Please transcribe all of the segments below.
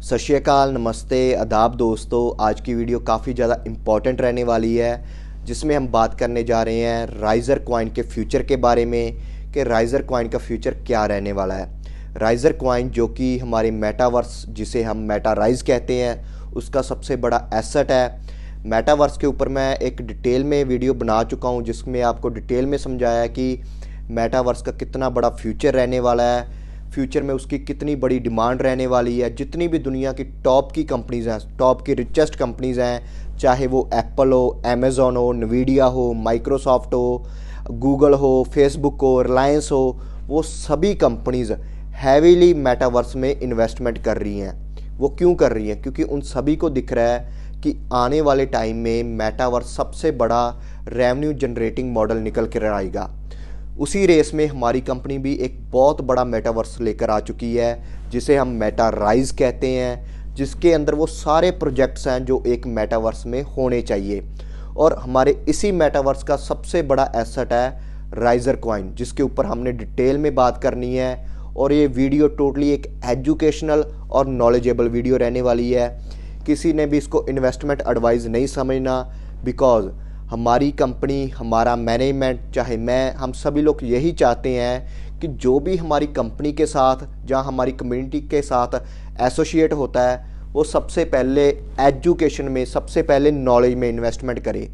सत श्री अकाल, नमस्ते, आदाब दोस्तों। आज की वीडियो काफ़ी ज़्यादा इम्पॉर्टेंट रहने वाली है, जिसमें हम बात करने जा रहे हैं राइज़र कॉइन के फ्यूचर के बारे में कि राइज़र कॉइन का फ्यूचर क्या रहने वाला है। राइज़र कॉइन जो कि हमारे मेटावर्स, जिसे हम मेटा राइज़ कहते हैं, उसका सबसे बड़ा एसेट है। मेटावर्स के ऊपर मैं एक डिटेल में वीडियो बना चुका हूँ, जिसमें आपको डिटेल में समझाया कि मेटावर्स का कितना बड़ा फ्यूचर रहने वाला है, फ्यूचर में उसकी कितनी बड़ी डिमांड रहने वाली है। जितनी भी दुनिया की टॉप की कंपनीज़ हैं, टॉप की रिचेस्ट कंपनीज़ हैं, चाहे वो एप्पल हो, अमेज़ॉन हो, नवीडिया हो, माइक्रोसॉफ्ट हो, गूगल हो, फेसबुक हो, रिलायंस हो, वो सभी कंपनीज़ हैवीली मेटावर्स में इन्वेस्टमेंट कर रही हैं। वो क्यों कर रही हैं? क्योंकि उन सभी को दिख रहा है कि आने वाले टाइम में मेटावर्स सबसे बड़ा रेवेन्यू जनरेटिंग मॉडल निकल कर आएगा। उसी रेस में हमारी कंपनी भी एक बहुत बड़ा मेटावर्स लेकर आ चुकी है, जिसे हम मेटा राइज़ कहते हैं, जिसके अंदर वो सारे प्रोजेक्ट्स हैं जो एक मेटावर्स में होने चाहिए। और हमारे इसी मेटावर्स का सबसे बड़ा एसेट है राइज़र कॉइन, जिसके ऊपर हमने डिटेल में बात करनी है। और ये वीडियो टोटली एक एजुकेशनल और नॉलेजेबल वीडियो रहने वाली है। किसी ने भी इसको इन्वेस्टमेंट एडवाइस नहीं समझना, बिकॉज हमारी कंपनी, हमारा मैनेजमेंट, चाहे मैं, हम सभी लोग यही चाहते हैं कि जो भी हमारी कंपनी के साथ, जहां हमारी कम्युनिटी के साथ एसोसिएट होता है, वो सबसे पहले एजुकेशन में, सबसे पहले नॉलेज में इन्वेस्टमेंट करे।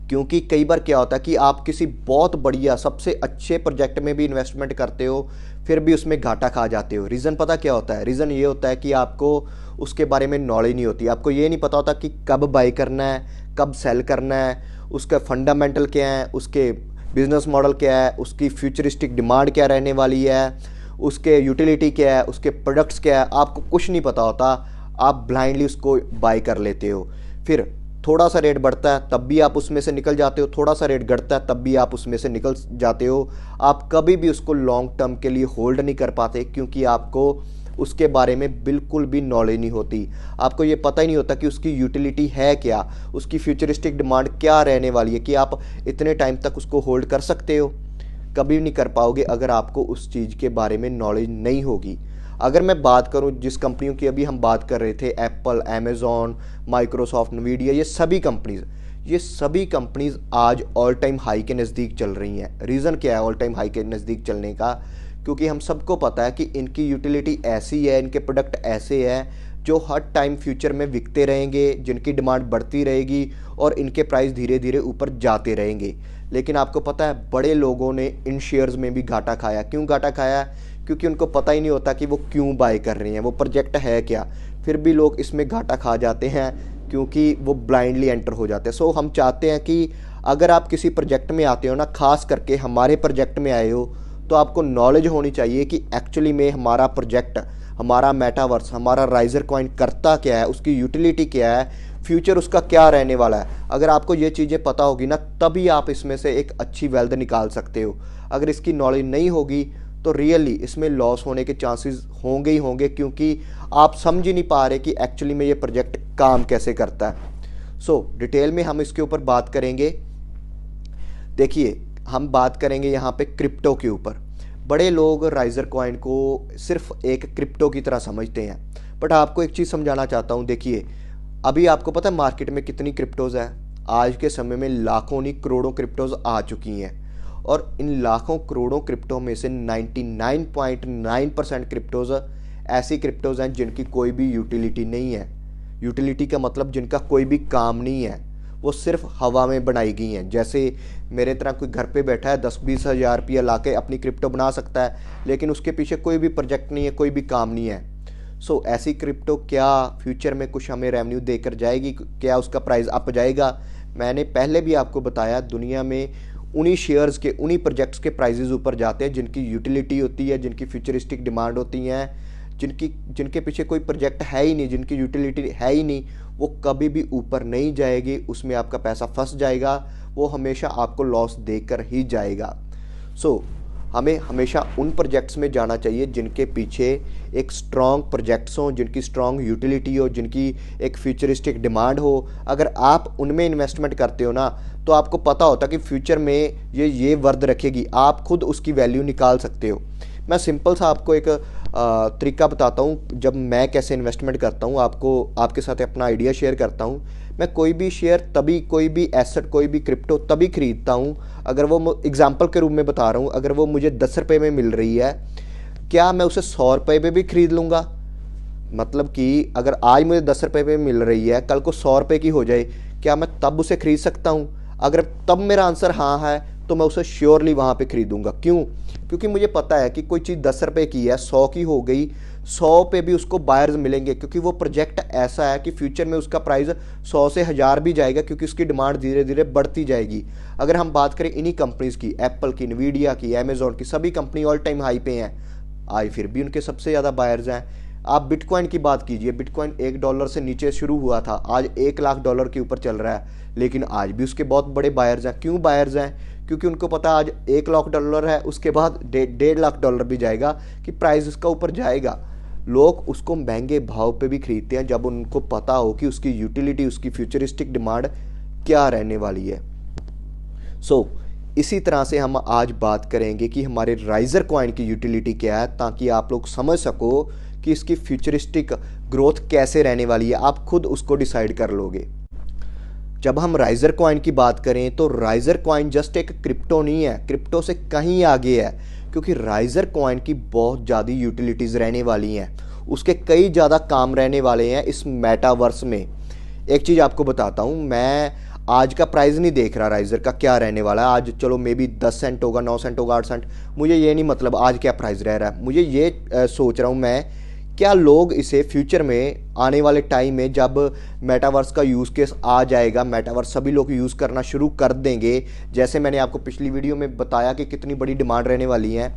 क्योंकि कई बार क्या होता है कि आप किसी बहुत बढ़िया, सबसे अच्छे प्रोजेक्ट में भी इन्वेस्टमेंट करते हो, फिर भी उसमें घाटा खा जाते हो। रीज़न पता क्या होता है? रीज़न ये होता है कि आपको उसके बारे में नॉलेज नहीं होती। आपको ये नहीं पता होता कि कब बाई करना है, कब सेल करना है, उसका फंडामेंटल क्या है, उसके बिजनेस मॉडल क्या है, उसकी फ्यूचरिस्टिक डिमांड क्या रहने वाली है, उसके यूटिलिटी क्या है, उसके प्रोडक्ट्स क्या है। आपको कुछ नहीं पता होता, आप ब्लाइंडली उसको बाई कर लेते हो। फिर थोड़ा सा रेट बढ़ता है तब भी आप उसमें से निकल जाते हो, थोड़ा सा रेट घटता है तब भी आप उसमें से निकल जाते हो। आप कभी भी उसको लॉन्ग टर्म के लिए होल्ड नहीं कर पाते, क्योंकि आपको उसके बारे में बिल्कुल भी नॉलेज नहीं होती। आपको ये पता ही नहीं होता कि उसकी यूटिलिटी है क्या, उसकी फ्यूचरिस्टिक डिमांड क्या रहने वाली है, कि आप इतने टाइम तक उसको होल्ड कर सकते हो। कभी नहीं कर पाओगे अगर आपको उस चीज़ के बारे में नॉलेज नहीं होगी। अगर मैं बात करूं जिस कंपनियों की अभी हम बात कर रहे थे, एप्पल, अमेज़ॉन, माइक्रोसॉफ्ट, नवीडिया, ये सभी कंपनीज आज ऑल टाइम हाई के नज़दीक चल रही हैं। रीज़न क्या है ऑल टाइम हाई के नज़दीक चलने का? क्योंकि हम सबको पता है कि इनकी यूटिलिटी ऐसी है, इनके प्रोडक्ट ऐसे हैं जो हर टाइम फ्यूचर में बिकते रहेंगे, जिनकी डिमांड बढ़ती रहेगी और इनके प्राइस धीरे धीरे ऊपर जाते रहेंगे। लेकिन आपको पता है बड़े लोगों ने इन शेयर्स में भी घाटा खाया। क्यों घाटा खाया? क्योंकि उनको पता ही नहीं होता कि वो क्यों बाय कर रहे हैं, वो प्रोजेक्ट है क्या। फिर भी लोग इसमें घाटा खा जाते हैं क्योंकि वो ब्लाइंडली एंटर हो जाते हैं। सो हम चाहते हैं कि अगर आप किसी प्रोजेक्ट में आते हो ना, खास करके हमारे प्रोजेक्ट में आए हो, तो आपको नॉलेज होनी चाहिए कि एक्चुअली में हमारा प्रोजेक्ट, हमारा मेटावर्स, हमारा राइज़र कॉइन करता क्या है, उसकी यूटिलिटी क्या है, फ्यूचर उसका क्या रहने वाला है। अगर आपको ये चीज़ें पता होगी ना, तभी आप इसमें से एक अच्छी वेल्थ निकाल सकते हो। अगर इसकी नॉलेज नहीं होगी तो रियली इसमें लॉस होने के चांसेस होंगे ही होंगे, क्योंकि आप समझ ही नहीं पा रहे कि एक्चुअली में ये प्रोजेक्ट काम कैसे करता है। सो डिटेल में हम इसके ऊपर बात करेंगे। देखिए, हम बात करेंगे यहाँ पे क्रिप्टो के ऊपर। बड़े लोग राइज़र कॉइन को सिर्फ एक क्रिप्टो की तरह समझते हैं, बट आपको एक चीज़ समझाना चाहता हूँ। देखिए, अभी आपको पता है मार्केट में कितनी क्रिप्टोज़ है? आज के समय में लाखों नहीं करोड़ों क्रिप्टोज़ आ चुकी हैं। और इन लाखों करोड़ों क्रिप्टो में से 99.9% क्रिप्टोज़ ऐसी क्रिप्टोज़ हैं जिनकी कोई भी यूटिलिटी नहीं है। यूटिलिटी का मतलब जिनका कोई भी काम नहीं है, वो सिर्फ हवा में बनाई गई हैं। जैसे मेरे तरह कोई घर पे बैठा है, 10-20 हज़ार रुपया ला के अपनी क्रिप्टो बना सकता है, लेकिन उसके पीछे कोई भी प्रोजेक्ट नहीं है, कोई भी काम नहीं है। सो ऐसी क्रिप्टो क्या फ्यूचर में कुछ हमें रेवेन्यू देकर जाएगी? क्या उसका प्राइस अप जाएगा? मैंने पहले भी आपको बताया, दुनिया में उन्हीं शेयर्स के, उन्हीं प्रोजेक्ट्स के प्राइजेज़ ऊपर जाते हैं जिनकी यूटिलिटी होती है, जिनकी फ्यूचरिस्टिक डिमांड होती हैं, जिनके पीछे कोई प्रोजेक्ट है ही नहीं, जिनकी यूटिलिटी है ही नहीं। वो कभी भी ऊपर नहीं जाएगी, उसमें आपका पैसा फंस जाएगा, वो हमेशा आपको लॉस देकर ही जाएगा। सो हमें हमेशा उन प्रोजेक्ट्स में जाना चाहिए जिनके पीछे एक स्ट्रॉन्ग प्रोजेक्ट्स हों, जिनकी स्ट्रॉन्ग यूटिलिटी हो, जिनकी एक फ्यूचरिस्टिक डिमांड हो। अगर आप उनमें इन्वेस्टमेंट करते हो ना, तो आपको पता होता कि फ्यूचर में ये वर्थ रखेगी, आप खुद उसकी वैल्यू निकाल सकते हो। मैं सिंपल सा आपको एक तरीका बताता हूँ जब मैं कैसे इन्वेस्टमेंट करता हूँ, आपको आपके साथ अपना आइडिया शेयर करता हूँ। मैं कोई भी शेयर तभी, कोई भी एसेट, कोई भी क्रिप्टो तभी खरीदता हूँ अगर वो, एग्जांपल के रूप में बता रहा हूँ, अगर वो मुझे 10 रुपये में मिल रही है, क्या मैं उसे 100 रुपये में भी खरीद लूँगा? मतलब कि अगर आज मुझे 10 रुपये में मिल रही है, कल को 100 रुपये की हो जाए, क्या मैं तब उसे खरीद सकता हूँ? अगर तब मेरा आंसर हाँ है तो मैं उसे श्योरली वहाँ पे खरीदूंगा। क्यों? क्योंकि मुझे पता है कि कोई चीज़ 10 रुपये की है, 100 की हो गई, 100 पे भी उसको बायर्स मिलेंगे, क्योंकि वो प्रोजेक्ट ऐसा है कि फ्यूचर में उसका प्राइस 100 से 1000 भी जाएगा, क्योंकि उसकी डिमांड धीरे धीरे बढ़ती जाएगी। अगर हम बात करें इन्हीं कंपनीज़ की, एप्पल की, नवीडिया की, अमेजोन की, सभी कंपनी ऑल टाइम हाई पे हैं, आज फिर भी उनके सबसे ज़्यादा बायर्स हैं। आप बिटकॉइन की बात कीजिए, बिटकॉइन $1 से नीचे शुरू हुआ था, आज $1,00,000 के ऊपर चल रहा है, लेकिन आज भी उसके बहुत बड़े बायर्स हैं। क्यों बायर्स हैं? क्योंकि उनको पता आज $1,00,000 है, उसके बाद $1.5 लाख भी जाएगा कि प्राइस उसका ऊपर जाएगा। लोग उसको महंगे भाव पे भी खरीदते हैं जब उनको पता हो कि उसकी यूटिलिटी, उसकी फ्यूचरिस्टिक डिमांड क्या रहने वाली है। इसी तरह से हम आज बात करेंगे कि हमारे राइजर कॉइन की यूटिलिटी क्या है, ताकि आप लोग समझ सको कि इसकी फ्यूचरिस्टिक ग्रोथ कैसे रहने वाली है। आप खुद उसको डिसाइड कर लोगे। जब हम राइजर कॉइन की बात करें तो राइजर कॉइन जस्ट एक क्रिप्टो नहीं है, क्रिप्टो से कहीं आगे है, क्योंकि राइजर कॉइन की बहुत ज़्यादा यूटिलिटीज़ रहने वाली हैं, उसके कई ज़्यादा काम रहने वाले हैं इस मेटावर्स में। एक चीज़ आपको बताता हूँ, मैं आज का प्राइस नहीं देख रहा राइजर का क्या रहने वाला है। आज चलो मे बी 10 सेंट होगा, 9 सेंट होगा, 8 सेंट, मुझे ये नहीं मतलब आज क्या प्राइस रह रहा है। मुझे ये सोच रहा हूँ मैं, क्या लोग इसे फ्यूचर में आने वाले टाइम में जब मेटावर्स का यूज़ केस आ जाएगा, मेटावर्स सभी लोग यूज़ करना शुरू कर देंगे, जैसे मैंने आपको पिछली वीडियो में बताया कि कितनी बड़ी डिमांड रहने वाली है,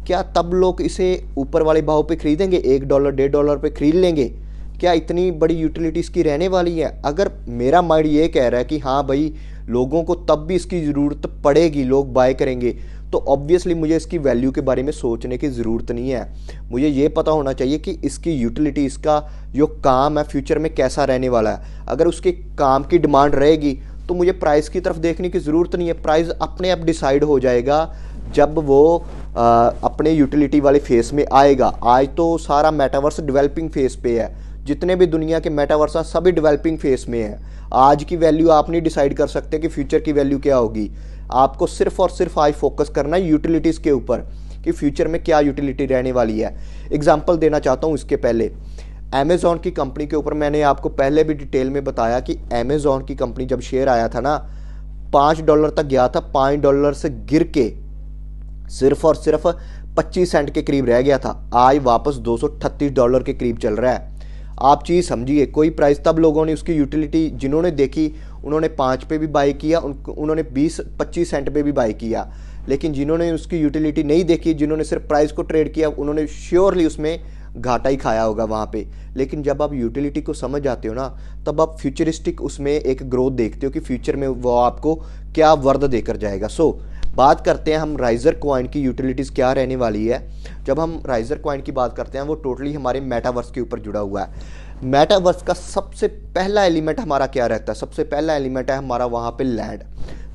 क्या तब लोग इसे ऊपर वाले भाव पे खरीदेंगे? $1, $1.5 पे खरीद लेंगे? क्या इतनी बड़ी यूटिलिटी इसकी रहने वाली है? अगर मेरा माइंड ये कह रहा है कि हाँ भाई, लोगों को तब भी इसकी ज़रूरत पड़ेगी, लोग बाय करेंगे, तो ऑब्वियसली मुझे इसकी वैल्यू के बारे में सोचने की ज़रूरत नहीं है। मुझे ये पता होना चाहिए कि इसकी यूटिलिटी, इसका जो काम है फ्यूचर में कैसा रहने वाला है। अगर उसके काम की डिमांड रहेगी तो मुझे प्राइस की तरफ देखने की ज़रूरत नहीं है। प्राइस अपने आप डिसाइड हो जाएगा जब वो अपने यूटिलिटी वाले फेस में आएगा। आज तो सारा मेटावर्स डेवलपिंग फेस पे है, जितने भी दुनिया के मेटावर्स हैं सभी डेवलपिंग फेस में है। आज की वैल्यू आप नहीं डिसाइड कर सकते कि फ्यूचर की वैल्यू क्या होगी। आपको सिर्फ और सिर्फ आज फोकस करना है यूटिलिटीज़ के ऊपर कि फ्यूचर में क्या यूटिलिटी रहने वाली है। एग्जांपल देना चाहता हूँ इसके पहले, अमेज़ॉन की कंपनी के ऊपर मैंने आपको पहले भी डिटेल में बताया कि अमेज़ॉन की कंपनी जब शेयर आया था ना, $5 तक गया था, $5 से गिर के सिर्फ और सिर्फ 25 सेंट के करीब रह गया था। आज वापस $238 के करीब चल रहा है। आप चीज़ समझिए, कोई प्राइस तब लोगों ने उसकी यूटिलिटी जिन्होंने देखी उन्होंने 5 पे भी बाई किया, उन्होंने 20-25 सेंट पे भी बाई किया, लेकिन जिन्होंने उसकी यूटिलिटी नहीं देखी, जिन्होंने सिर्फ प्राइस को ट्रेड किया, उन्होंने श्योरली उसमें घाटा ही खाया होगा वहाँ पे। लेकिन जब आप यूटिलिटी को समझ जाते हो ना, तब आप फ्यूचरिस्टिक उसमें एक ग्रोथ देखते हो कि फ्यूचर में वो आपको क्या वर्द देकर जाएगा। बात करते हैं हम राइजर कॉइन की यूटिलिटीज़ क्या रहने वाली है। जब हम राइजर कॉइन की बात करते हैं, वो टोटली हमारे मेटावर्स के ऊपर जुड़ा हुआ है। मेटावर्स का सबसे पहला एलिमेंट हमारा क्या रहता है? सबसे पहला एलिमेंट है हमारा वहाँ पे लैंड।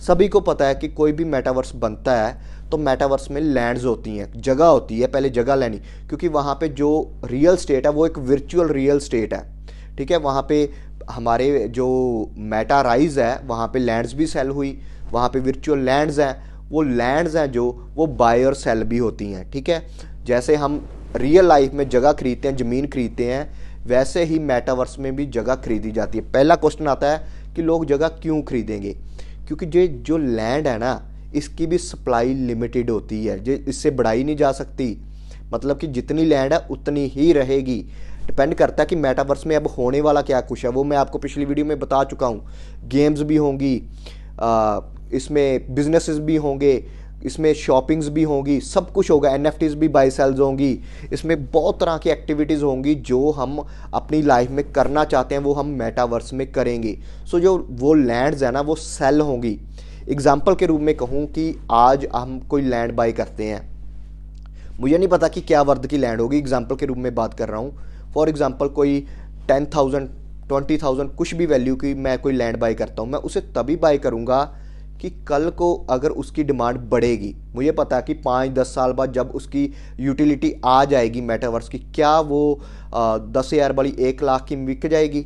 सभी को पता है कि कोई भी मेटावर्स बनता है तो मेटावर्स में लैंड्स होती हैं, जगह होती है, पहले जगह लेनी, क्योंकि वहाँ पे जो रियल स्टेट है वो एक वर्चुअल रियल स्टेट है। ठीक है, वहाँ पे हमारे जो मेटा राइज है वहाँ पे लैंड्स भी सेल हुई, वहाँ पे वर्चुअल लैंड्स हैं, वो लैंड्स हैं जो वो बाय और सेल भी होती हैं। ठीक है, जैसे हम रियल लाइफ में जगह खरीदते हैं, ज़मीन खरीदते हैं, वैसे ही मेटावर्स में भी जगह खरीदी जाती है। पहला क्वेश्चन आता है कि लोग जगह क्यों खरीदेंगे? क्योंकि जो लैंड है ना, इसकी भी सप्लाई लिमिटेड होती है, जो इससे बढ़ाई नहीं जा सकती। मतलब कि जितनी लैंड है उतनी ही रहेगी। डिपेंड करता है कि मेटावर्स में अब होने वाला क्या कुछ है, वो मैं आपको पिछली वीडियो में बता चुका हूँ। गेम्स भी होंगी, इसमें बिजनेसेस भी होंगे, इसमें शॉपिंग्स भी होंगी, सब कुछ होगा, NFTs भी बाई सेल्स होंगी, इसमें बहुत तरह की एक्टिविटीज़ होंगी जो हम अपनी लाइफ में करना चाहते हैं वो हम मेटावर्स में करेंगे। जो वो लैंड्स है ना वो सेल होंगी। एग्जांपल के रूप में कहूँ कि आज हम कोई लैंड बाई करते हैं, मुझे नहीं पता कि क्या वर्थ की लैंड होगी, एग्जांपल के रूप में बात कर रहा हूँ। फॉर एग्जांपल कोई 10,000 20,000 कुछ भी वैल्यू की मैं कोई लैंड बाई करता हूँ, मैं उसे तभी बाई करूँगा कि कल को अगर उसकी डिमांड बढ़ेगी, मुझे पता है कि 5-10 साल बाद जब उसकी यूटिलिटी आ जाएगी मेटावर्स की, क्या वो 10,000 वाली 1 लाख की बिक जाएगी,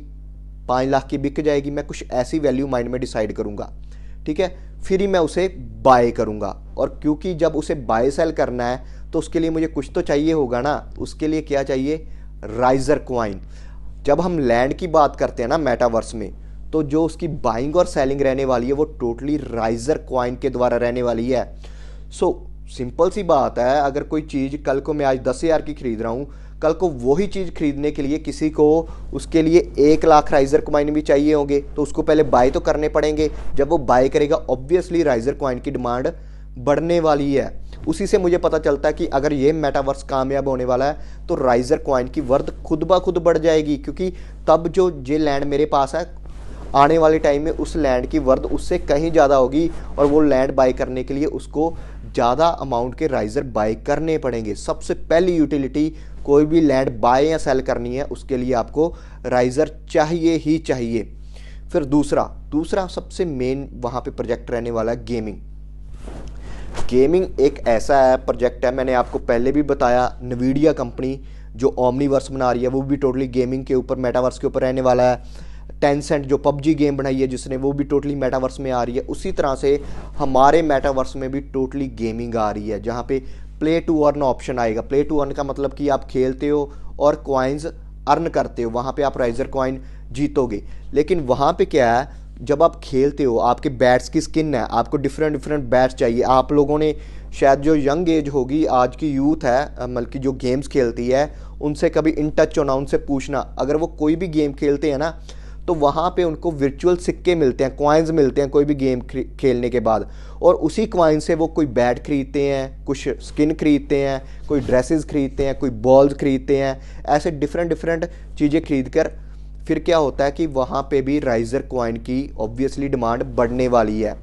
5 लाख की बिक जाएगी। मैं कुछ ऐसी वैल्यू माइंड में डिसाइड करूँगा, ठीक है, फिर ही मैं उसे बाय करूँगा। और क्योंकि जब उसे बाय सेल करना है तो उसके लिए मुझे कुछ तो चाहिए होगा ना। उसके लिए क्या चाहिए? Riser coin. जब हम लैंड की बात करते हैं ना मेटावर्स में, तो जो उसकी बाइंग और सेलिंग रहने वाली है वो टोटली राइजर कॉइन के द्वारा रहने वाली है। सो सिंपल सी बात है, अगर कोई चीज़ कल को मैं आज 10,000 की खरीद रहा हूँ, कल को वही चीज़ खरीदने के लिए किसी को उसके लिए 1 लाख राइजर कॉइन भी चाहिए होंगे, तो उसको पहले बाय तो करने पड़ेंगे। जब वो बाय करेगा ऑब्वियसली राइजर कॉइन की डिमांड बढ़ने वाली है। उसी से मुझे पता चलता है कि अगर ये मेटावर्स कामयाब होने वाला है तो राइजर कॉइन की वर्थ खुद ब खुद बढ़ जाएगी, क्योंकि तब जो ये लैंड मेरे पास है, आने वाले टाइम में उस लैंड की वर्थ उससे कहीं ज़्यादा होगी और वो लैंड बाय करने के लिए उसको ज़्यादा अमाउंट के राइजर बाय करने पड़ेंगे। सबसे पहली यूटिलिटी, कोई भी लैंड बाय या सेल करनी है उसके लिए आपको राइजर चाहिए ही चाहिए। फिर दूसरा सबसे मेन वहाँ पे प्रोजेक्ट रहने वाला है गेमिंग। गेमिंग एक ऐसा है प्रोजेक्ट है, मैंने आपको पहले भी बताया, नवीडिया कंपनी जो ओमनीवर्स बना रही है वो भी टोटली गेमिंग के ऊपर, मेटावर्स के ऊपर रहने वाला है। टेंसेंट जो पबजी गेम बनाई है जिसने, वो भी टोटली मेटावर्स में आ रही है। उसी तरह से हमारे मेटावर्स में भी टोटली गेमिंग आ रही है, जहाँ पे प्ले टू अर्न ऑप्शन आएगा। प्ले टू अर्न का मतलब कि आप खेलते हो और कॉइन्स अर्न करते हो, वहाँ पे आप राइजर कॉइन जीतोगे। लेकिन वहाँ पे क्या है, जब आप खेलते हो आपके बैट्स की स्किन है, आपको डिफरेंट बैट्स चाहिए। आप लोगों ने शायद, जो यंग एज होगी आज की यूथ है, बल्कि जो गेम्स खेलती है, उनसे कभी इन टच होना, उनसे पूछना, अगर वो कोई भी गेम खेलते हैं ना तो वहाँ पे उनको वर्चुअल सिक्के मिलते हैं, कॉइन्स मिलते हैं कोई भी गेम खेलने के बाद, और उसी कॉइन से वो कोई बैट खरीदते हैं, कुछ स्किन खरीदते हैं, कोई ड्रेसेस खरीदते हैं, कोई बॉल्स खरीदते हैं। ऐसे डिफरेंट चीज़ें खरीद कर फिर क्या होता है कि वहाँ पे भी राइजर कॉइन की ऑब्वियसली डिमांड बढ़ने वाली है।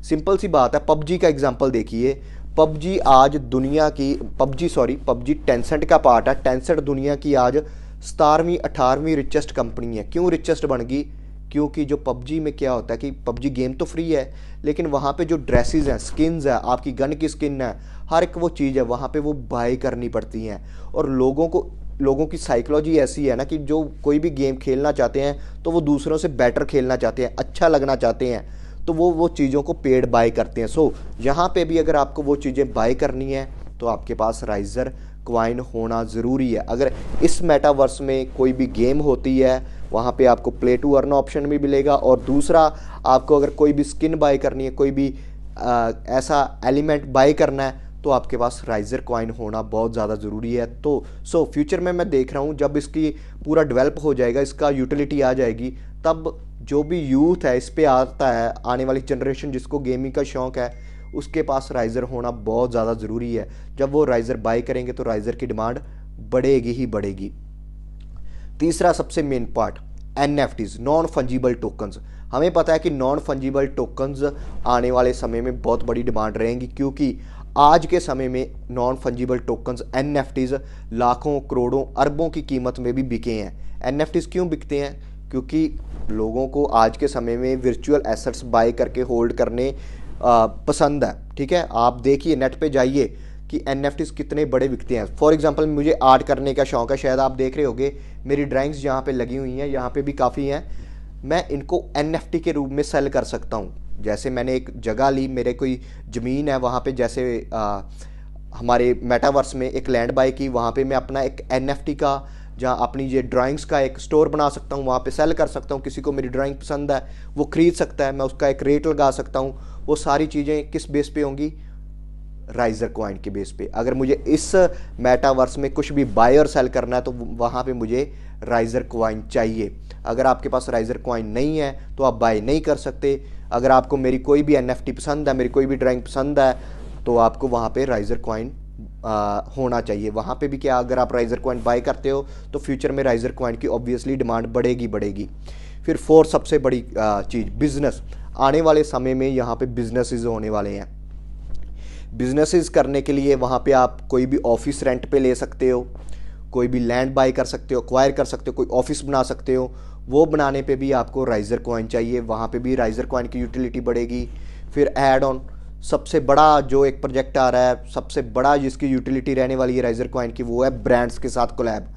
सिंपल सी बात है, पबजी का एग्जांपल देखिए। पबजी आज दुनिया की, पबजी टेंसेंट का पार्ट है। टेंसेंट दुनिया की आज 17वीं 18वीं रिचेस्ट कंपनी है। क्यों रिचेस्ट बन गई? क्योंकि जो पबजी में क्या होता है कि पबजी गेम तो फ्री है, लेकिन वहाँ पे जो ड्रेसेस हैं, स्किन्स है, आपकी गन की स्किन है, हर एक वो चीज़ है वहाँ पे वो बाय करनी पड़ती हैं। और लोगों की साइकोलॉजी ऐसी है ना कि जो कोई भी गेम खेलना चाहते हैं तो वो दूसरों से बेटर खेलना चाहते हैं, अच्छा लगना चाहते हैं, तो वो चीज़ों को पेड बाय करते हैं। सो यहाँ पे भी अगर आपको वो चीज़ें बाय करनी है तो आपके पास राइजर कॉइन होना ज़रूरी है। अगर इस मेटावर्स में कोई भी गेम होती है वहाँ पे आपको प्ले टू अर्न ऑप्शन भी मिलेगा, और दूसरा आपको अगर कोई भी स्किन बाय करनी है, कोई भी ऐसा एलिमेंट बाय करना है, तो आपके पास राइजर कॉइन होना बहुत ज़्यादा ज़रूरी है। तो फ्यूचर में मैं देख रहा हूँ जब इसकी पूरा डेवलप हो जाएगा, इसका यूटिलिटी आ जाएगी, तब जो भी यूथ है इस पे आता है, आने वाली जनरेशन जिसको गेमिंग का शौक़ है, उसके पास राइजर होना बहुत ज़्यादा ज़रूरी है। जब वो राइजर बाय करेंगे तो राइजर की डिमांड बढ़ेगी ही बढ़ेगी। तीसरा सबसे main part, NFTs, non fungible tokens. हमें पता है कि नॉन फंजिबल टोकन्स आने वाले समय में बहुत बड़ी डिमांड रहेंगी, क्योंकि आज के समय में नॉन फंजिबल टोकन्स NFTs लाखों करोड़ों अरबों की कीमत में भी बिके हैं। NFTs क्यों बिकते हैं? क्योंकि लोगों को आज के समय में वर्चुअल एसेट्स बाय करके होल्ड करने पसंद है। ठीक है, आप देखिए नेट पे जाइए कि NFTs कितने बड़े बिकते हैं। फॉर एग्जांपल मुझे आर्ट करने का शौक़ है, शायद आप देख रहे होंगे मेरी ड्राइंग्स यहाँ पे लगी हुई हैं, यहाँ पे भी काफ़ी हैं। मैं इनको NFT के रूप में सेल कर सकता हूँ। जैसे मैंने एक जगह ली, मेरे कोई ज़मीन है वहाँ पे, जैसे हमारे मेटावर्स में एक लैंड बाय की, वहाँ पे मैं अपना एक NFT का, जहाँ अपनी ये ड्राइंग्स का एक स्टोर बना सकता हूँ, वहाँ पे सेल कर सकता हूँ। किसी को मेरी ड्राइंग पसंद है वो ख़रीद सकता है, मैं उसका एक रेट लगा सकता हूँ। वो सारी चीज़ें किस बेस पे होंगी? राइजर कॉइन के बेस पे। अगर मुझे इस मेटावर्स में कुछ भी बाय और सेल करना है तो वहाँ पे मुझे राइजर कॉइन चाहिए। अगर आपके पास राइजर कॉइन नहीं है तो आप बाय नहीं कर सकते। अगर आपको मेरी कोई भी NFT पसंद है, मेरी कोई भी ड्राइंग पसंद है, तो आपको वहाँ पे राइजर कॉइन होना चाहिए। वहाँ पे भी क्या, अगर आप राइजर कॉइन बाय करते हो तो फ्यूचर में राइजर कॉइन की ऑब्वियसली डिमांड बढ़ेगी। फिर फोर्थ सबसे बड़ी चीज़, बिजनेस। आने वाले समय में यहाँ पे बिजनेसेस होने वाले हैं। बिजनेसेस करने के लिए वहाँ पे आप कोई भी ऑफिस रेंट पे ले सकते हो, कोई भी लैंड बाय कर सकते हो, एक्वायर कर सकते हो, कोई ऑफिस बना सकते हो। वो बनाने पे भी आपको राइजर कॉइन चाहिए, वहाँ पे भी राइजर कॉइन की यूटिलिटी बढ़ेगी। फिर ऐड ऑन सबसे बड़ा जो एक प्रोजेक्ट आ रहा है, सबसे बड़ा जिसकी यूटिलिटी रहने वाली है राइजर कॉइन की, वो है ब्रांड्स के साथ कोलैब।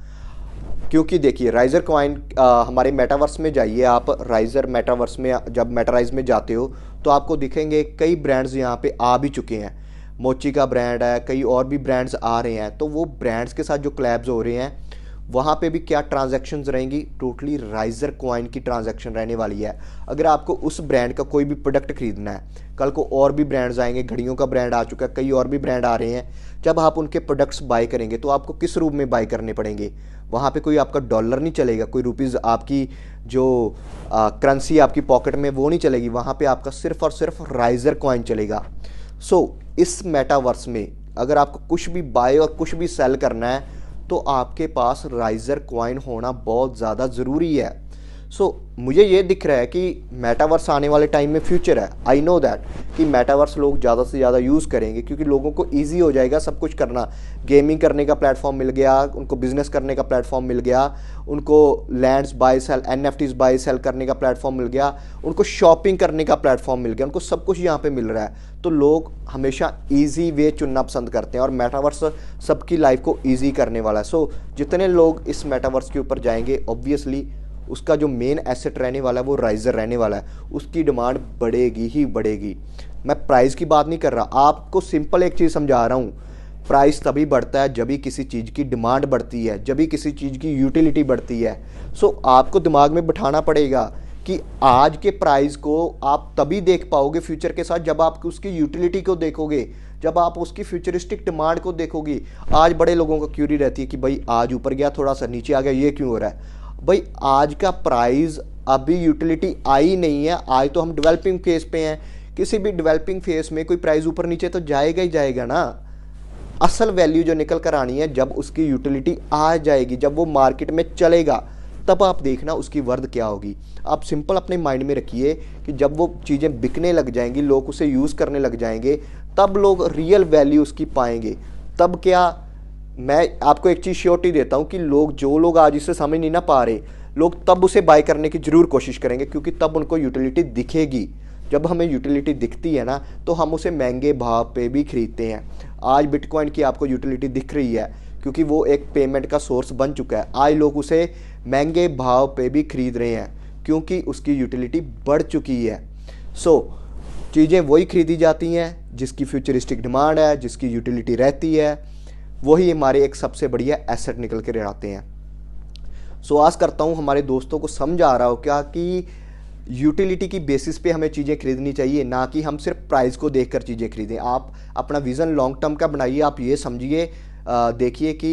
क्योंकि देखिए राइजर कॉइन हमारे मेटावर्स में जाइए आप, राइजर मेटावर्स में जब मेटाराइज में जाते हो तो आपको दिखेंगे कई ब्रांड्स यहाँ पे आ भी चुके हैं। मोची का ब्रांड है, कई और भी ब्रांड्स आ रहे हैं। तो वो ब्रांड्स के साथ जो कोलैब्स हो रहे हैं वहाँ पे भी क्या ट्रांजैक्शंस रहेंगी, टोटली राइजर कॉइन की ट्रांजैक्शन रहने वाली है। अगर आपको उस ब्रांड का कोई भी प्रोडक्ट खरीदना है, कल को और भी ब्रांड्स आएंगे, घड़ियों का ब्रांड आ चुका है, कई और भी ब्रांड आ रहे हैं, जब आप उनके प्रोडक्ट्स बाय करेंगे तो आपको किस रूप में बाय करने पड़ेंगे। वहाँ पे कोई आपका डॉलर नहीं चलेगा, कोई रुपीज़ आपकी जो करेंसी आपकी पॉकेट में वो नहीं चलेगी, वहाँ पे आपका सिर्फ और सिर्फ राइजर कॉइन चलेगा। इस मेटावर्स में अगर आपको कुछ भी बाय और कुछ भी सेल करना है तो आपके पास राइजर कॉइन होना बहुत ज़्यादा ज़रूरी है। मुझे ये दिख रहा है कि मेटावर्स आने वाले टाइम में फ्यूचर है। आई नो दैट कि मेटावर्स लोग ज़्यादा से ज़्यादा यूज़ करेंगे क्योंकि लोगों को ईजी हो जाएगा सब कुछ करना। गेमिंग करने का प्लेटफॉर्म मिल गया उनको, बिजनेस करने का प्लेटफॉर्म मिल गया उनको, lands buy sell, NFTs buy sell करने का प्लेटफॉर्म मिल गया उनको, शॉपिंग करने का प्लेटफॉर्म मिल गया उनको, सब कुछ यहाँ पे मिल रहा है। तो लोग हमेशा ईजी वे चुनना पसंद करते हैं और मेटावर्स सबकी लाइफ को ईजी करने वाला है। जितने लोग इस मेटावर्स के ऊपर जाएंगे ऑब्वियसली उसका जो मेन एसेट रहने वाला है वो राइजर रहने वाला है, उसकी डिमांड बढ़ेगी ही बढ़ेगी। मैं प्राइस की बात नहीं कर रहा, आपको सिंपल एक चीज़ समझा रहा हूँ। प्राइस तभी बढ़ता है जब भी किसी चीज़ की डिमांड बढ़ती है, जब भी किसी चीज़ की यूटिलिटी बढ़ती है। आपको दिमाग में बिठाना पड़ेगा कि आज के प्राइस को आप तभी देख पाओगे फ्यूचर के साथ जब आप उसकी यूटिलिटी को देखोगे, जब आप उसकी फ्यूचरिस्टिक डिमांड को देखोगे। आज बड़े लोगों को क्यूरी रहती है कि भाई आज ऊपर गया, थोड़ा सा नीचे आ गया, ये क्यों हो रहा है। भाई आज का प्राइस अभी यूटिलिटी आई नहीं है, आज तो हम डेवलपिंग फेज पे हैं। किसी भी डेवलपिंग फेज में कोई प्राइस ऊपर नीचे तो जाएगा ही जाएगा ना। असल वैल्यू जो निकल कर आनी है जब उसकी यूटिलिटी आ जाएगी, जब वो मार्केट में चलेगा, तब आप देखना उसकी वर्थ क्या होगी। आप सिंपल अपने माइंड में रखिए कि जब वो चीज़ें बिकने लग जाएंगी, लोग उसे यूज़ करने लग जाएंगे, तब लोग रियल वैल्यू उसकी पाएंगे। तब क्या, मैं आपको एक चीज़ श्योरिटी देता हूँ कि जो लोग आज इसे समझ नहीं ना पा रहे, लोग तब उसे बाय करने की ज़रूर कोशिश करेंगे क्योंकि तब उनको यूटिलिटी दिखेगी। जब हमें यूटिलिटी दिखती है ना तो हम उसे महंगे भाव पे भी खरीदते हैं। आज बिटकॉइन की आपको यूटिलिटी दिख रही है क्योंकि वो एक पेमेंट का सोर्स बन चुका है। आज लोग उसे महंगे भाव पे भी खरीद रहे हैं क्योंकि उसकी यूटिलिटी बढ़ चुकी है। चीज़ें वही खरीदी जाती हैं जिसकी फ्यूचरिस्टिक डिमांड है, जिसकी यूटिलिटी रहती है, वही हमारे एक सबसे बढ़िया एसेट निकल कर आते हैं। आस करता हूँ हमारे दोस्तों को समझ आ रहा हो क्या कि यूटिलिटी की बेसिस पे हमें चीज़ें खरीदनी चाहिए, ना कि हम सिर्फ प्राइस को देखकर चीज़ें खरीदें। आप अपना विज़न लॉन्ग टर्म का बनाइए। आप ये समझिए, देखिए कि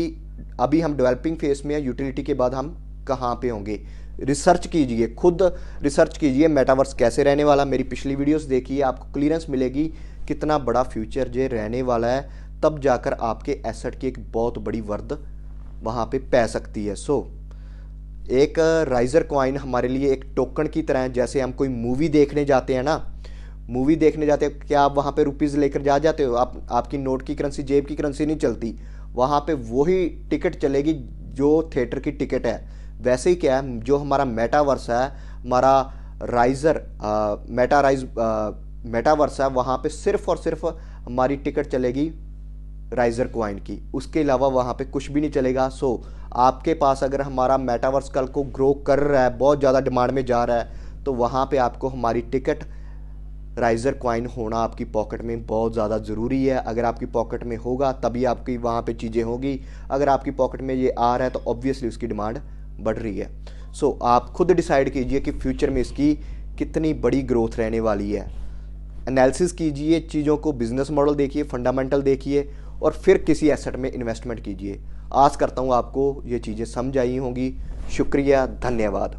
अभी हम डेवलपिंग फेज में हैं, यूटिलिटी के बाद हम कहाँ पे होंगे। रिसर्च कीजिए, खुद रिसर्च कीजिए मेटावर्स कैसे रहने वाला। मेरी पिछली वीडियोस देखिए, आपको क्लियरेंस मिलेगी कितना बड़ा फ्यूचर जो रहने वाला है। तब जाकर आपके एसेट की एक बहुत बड़ी वर्थ वहाँ पे पै सकती है। एक राइजर कॉइन हमारे लिए एक टोकन की तरह है। जैसे हम कोई मूवी देखने जाते हैं ना, मूवी देखने जाते हैं, क्या आप वहाँ पे रुपीज़ लेकर जाते हो? आपकी नोट की करेंसी, जेब की करेंसी नहीं चलती, वहाँ पे वही टिकट चलेगी जो थिएटर की टिकट है। वैसे ही क्या है, जो हमारा मेटावर्स है, हमारा राइजर मेटावर्स है, वहाँ पे सिर्फ और सिर्फ हमारी टिकट चलेगी राइजर कॉइन की, उसके अलावा वहाँ पे कुछ भी नहीं चलेगा। आपके पास अगर हमारा मेटावर्स कल को ग्रो कर रहा है, बहुत ज़्यादा डिमांड में जा रहा है, तो वहाँ पे आपको हमारी टिकट राइजर कॉइन होना आपकी पॉकेट में बहुत ज़्यादा ज़रूरी है। अगर आपकी पॉकेट में होगा तभी आपकी वहाँ पे चीज़ें होगी। अगर आपकी पॉकेट में ये आ रहा है तो ऑब्वियसली उसकी डिमांड बढ़ रही है। आप खुद डिसाइड कीजिए कि फ्यूचर में इसकी कितनी बड़ी ग्रोथ रहने वाली है। एनालिसिस कीजिए चीज़ों को, बिजनेस मॉडल देखिए, फंडामेंटल देखिए और फिर किसी एसेट में इन्वेस्टमेंट कीजिए। आस करता हूँ आपको ये चीज़ें समझ आई होंगी। शुक्रिया, धन्यवाद।